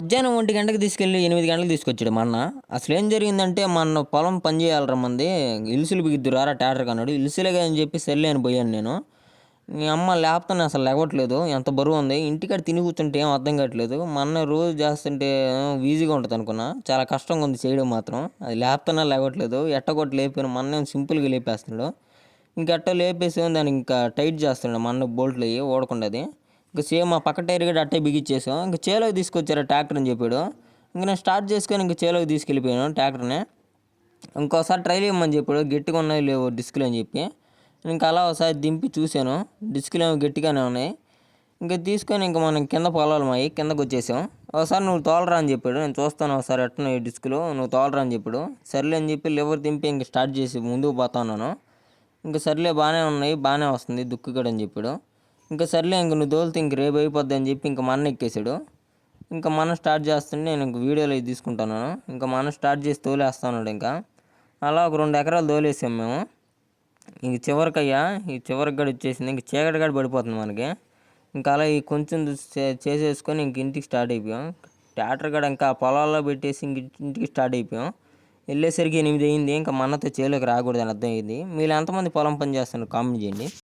మధ్యాహ్నం 1 గంటకి తీసుకెళ్ళి 8 గంటలకు తీసుకొచ్చాడు మా అన్న. అసలేం జరిగిందంటే మా అన్న పొలం పని చేయాలిరా మనది. ఇలుసులు బిగిద్దువు రారా ట్రాక్టర్‌కి అన్నాడు. ఇలుసులేగా అని చెప్పి సర్లే అని పోయాను నేను. మీ అమ్మ లేపుతున్నా అసలు లెగవట్లేదు. ఎంత బరువుంది. ఇంటికాడ తిని కూర్చుంటే ఏం అర్థం కావట్లేదు. మా అన్న రోజు చేస్తుంటే ఈజీగా ఉంటదనుకున్నా. చాలా కష్టంగా ఉంది చేయడం మాత్రం. అది లేపుతున్నా లెగవట్లేదు. ఎట్టగొట్టి లేపాను. మా అన్నేమో సింపుల్‌గా లేపేస్తున్నాడు. ఇంకెట్టో లేపేసాం. దాన్ని ఇంకా టైట్ చేస్తున్నాడు మా అన్న బోల్ట్‌లయ్యి ఊడకుండాది. ఇంక సేమ్ మా పక్క టైర్ కూడా అట్టే బిగిచ్చేసాం. ఇంక చేలోకి తీసుకొచ్చారా ట్రాక్టర్ అని చెప్పాడు. ఇంక నేను స్టార్ట్ చేసుకొని ఇంక చేలోకి తీసుకెళ్ళిపోయాను ట్రాక్టర్ని. ఇంకోసారి ట్రైల్ ఇవ్వమని చెప్పాడు. గట్టిగా ఉన్నాయి లేవు డిస్కులు అని చెప్పి. ఇంకా అలా ఒకసారి దింపి చూశాను. డిస్కులు ఏమో గట్టిగానే ఉన్నాయి. ఇంక తీసుకొని ఇంక మనం కింద పొలాలు మాయి కిందకు వచ్చేసాం. ఒకసారి నువ్వు తోలరా అని చెప్పాడు. నేను చూస్తాను ఒకసారి ఎట్టున్నాయి డిస్కులు నువ్వు తోలరా అని చెప్పాడు. సర్లే అని చెప్పి లివర్ దింపి ఇంక స్టార్ట్ చేసి ముందుకు పోతా ఉన్నాను. ఇంక సర్లే బాగానే ఉన్నాయి బాగానే వస్తుంది దుక్కు కూడా అని చెప్పాడు. ఇంకా సర్లే ఇంక నువ్వు తోలితే ఇంక రేపు అయిపోద్ది అని చెప్పి ఇంక మా అన్న ఎక్కేసాడు. ఇంకా మా అన్న స్టార్ట్ చేస్తుంటే నేను ఇంక వీడియోలో ఇది తీసుకుంటున్నాను. ఇంకా మా అన్న స్టార్ట్ చేసి తోలేస్తా ఉన్నాడు ఇంకా. అలా ఒక 2 ఎకరాలు తోలేసాం మేము. ఇంక చివరికయ్యా ఈ చివరికి గడ వచ్చేసింది. ఇంక చీకటి గడ పడిపోతుంది మనకి. ఇంకా అలా ఈ కొంచెం చేసేసుకొని ఇంక ఇంటికి స్టార్ట్ అయిపోయాం. ట్రాక్టర్ గడ ఇంకా పొలాల్లో పెట్టేసి ఇంక ఇంటికి స్టార్ట్ అయిపోయాం. వెళ్ళేసరికి 8 అయింది. ఇంకా మా అన్నతో చేలోకి రాకూడదని అర్థమైంది. మీరు ఎంతమంది పొలం పని చేస్తున్నారు కామెంట్ చేయండి.